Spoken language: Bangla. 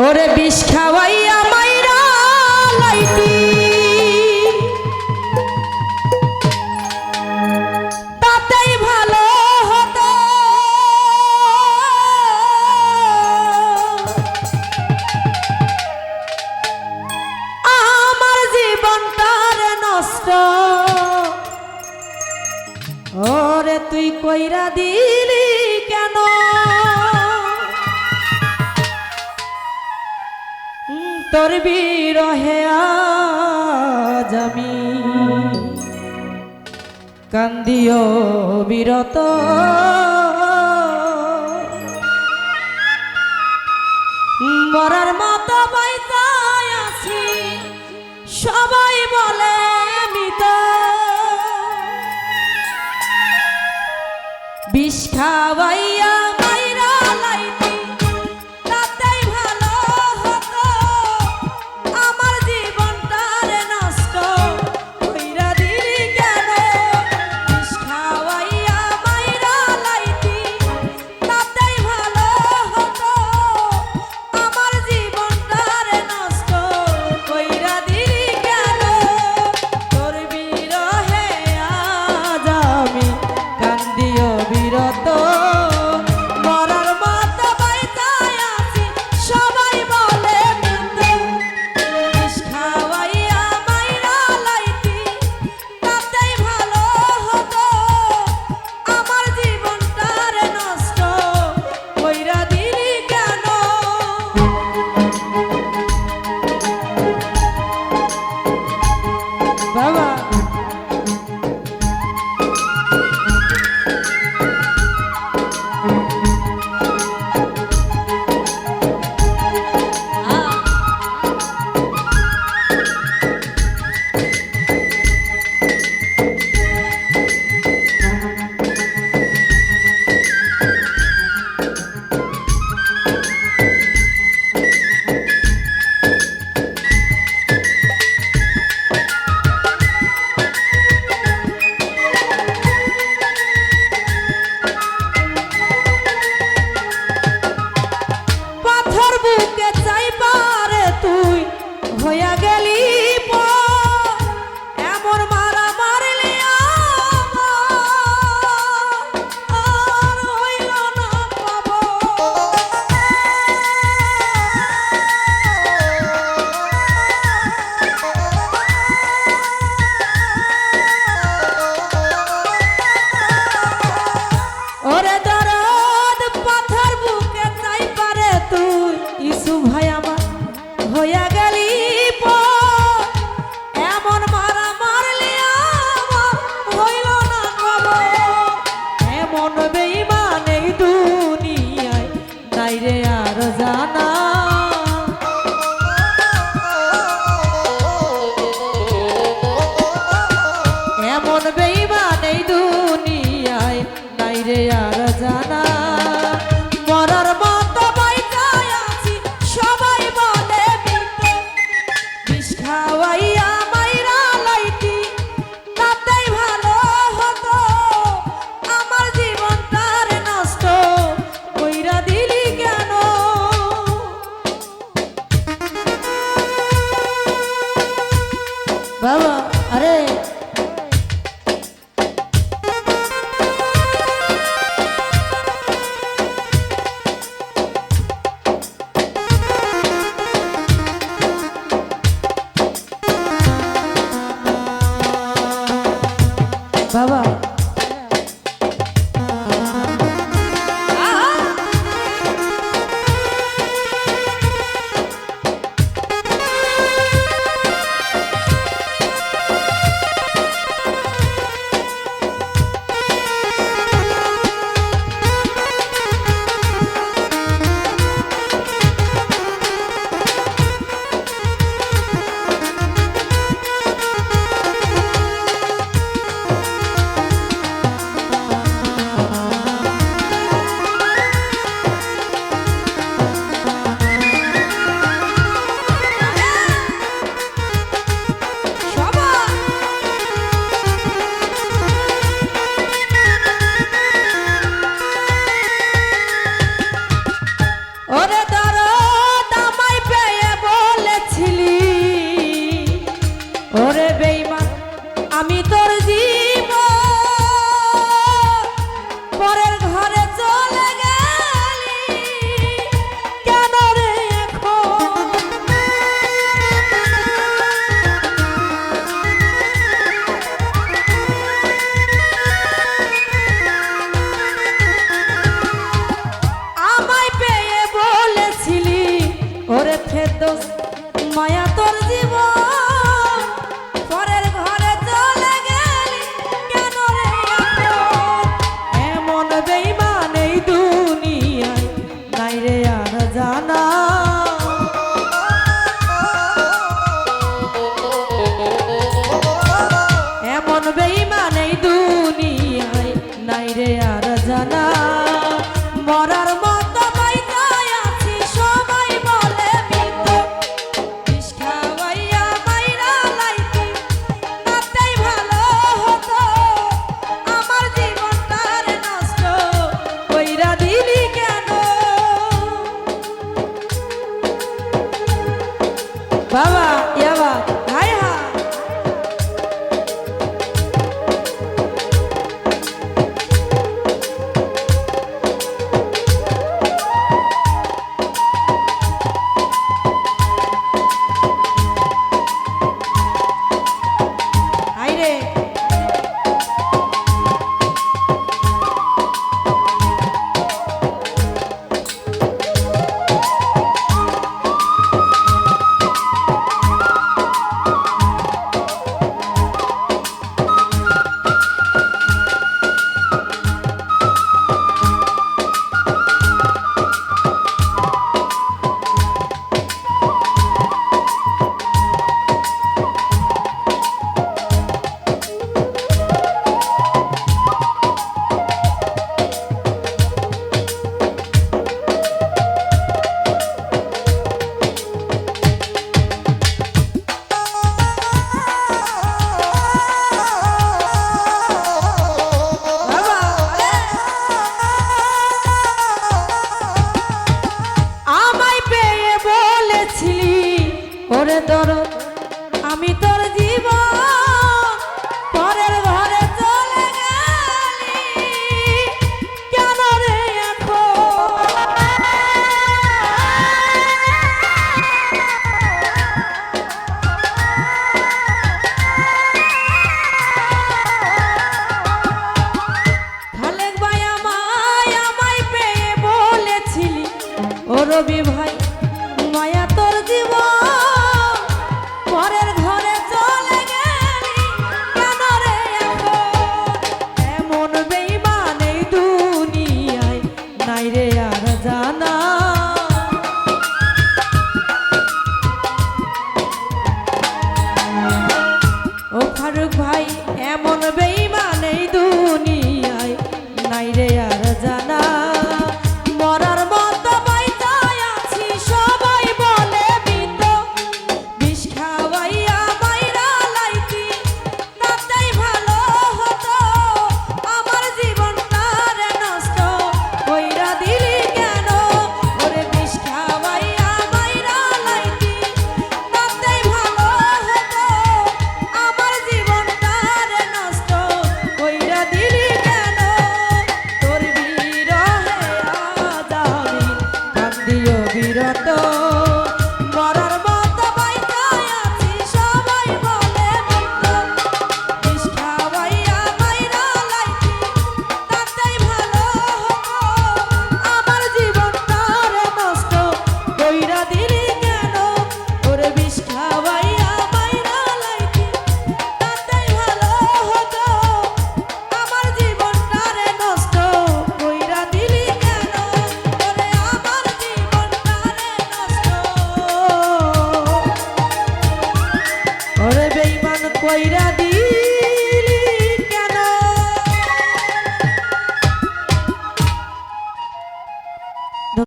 ওরে বিষ খাওয়াইয়া মাইরা লাইতি তাতেই ভালো হতো। আমার জীবনটারে নষ্ট ওরে তুই কইরা দিলি কেন? তোর বিরহে আজ আমি কান্দিও বিরত। মরার মতো বাইতায় আছি সবাই বলে মৃত। বিষ খাওয়াইয়া মাইরা লাইতি তাতেই ভালো হতো। আমার জীবনটারে নষ্ট কইরা দিলি কেন? বিষ খাওয়াইয়া মাইরা লাইতি তাতেই ভালো হতো। আমার জীবনটারে নষ্ট কইরা দিলি কেন? তোর বিরহে আজ আমি কান্দিও বিরত। মরার মতো বাইতায় আছি সবাই বলে মৃত। বিষ খাওয়াইয়া মাইরা লাইতি তাতেই ভালো হতো। আমার জীবনটারে নষ্ট কইরা দিলি কেন? বাবা পাথর বুকে চাই পারে তুই হইয়া গেলি পর। এমন মারা মারলি আর হইল না পাবো। ওরে দরদ পাথর বুকে চাই পারে তুই ইসু ভাই আমার হইয়া গেলি পর। এমন মারা মারলি আমার হইল না খবর। এমন বেঈমান এই দুনিয়ায় নাই রে আর জানা। এমন বেঈমান এই দুনিয়ায় নাই রে আর জানা। মরার মতো বাইতায় আছি সবাই বলে মৃত। বিষ খাওয়াইয়া মাইরা লাইতি তাতেই ভালো হতো। আমার জীবনটারে নষ্ট কইরা দিলি কেন? বাবা আরে রবি ভাই মায়া তোর জীবন পরের ঘরে চলে গেলি কেন রে এখন এমন বেঈমান এই দুনিয়ায় নাই রে আর জানা ও ফারুক ভাই এমন বেঈমান এই দুনিয়ায় নাই রে আর জানা মরার মতো বাইচা আছি সবাই বলে মৃত বিষ খাওয়াইয়া মাইরা লাইতি তাতেই ভালো হতো আমার জীবনটা রে নষ্ট কইরা দিলি কেন ওরে বিষ খাওয়াইয়া মাইরা লাইতি তাতেই ভালো হতো আমার জীবনটা রে নষ্ট কইরা দিলি কেন তোর বিরহে আজ আমি কান্দিও বিরত মরার মতো বাইচা আছি সবাই বলে মৃত বিষ খাওয়াইয়া মাইরা লাইতি তাতেই ভালো হতো আমার জীবনটা রে নষ্ট কইরা দিলি কেন ওরে বিষ খাওয়াইয়া মাইরা লাইতি তাতেই ভালো হতো আমার জীবনটা রে নষ্ট কইরা দিলি কেন ওরে আমার জীবনটা রে নষ্ট ওরে বেঈমান কইরা দিলি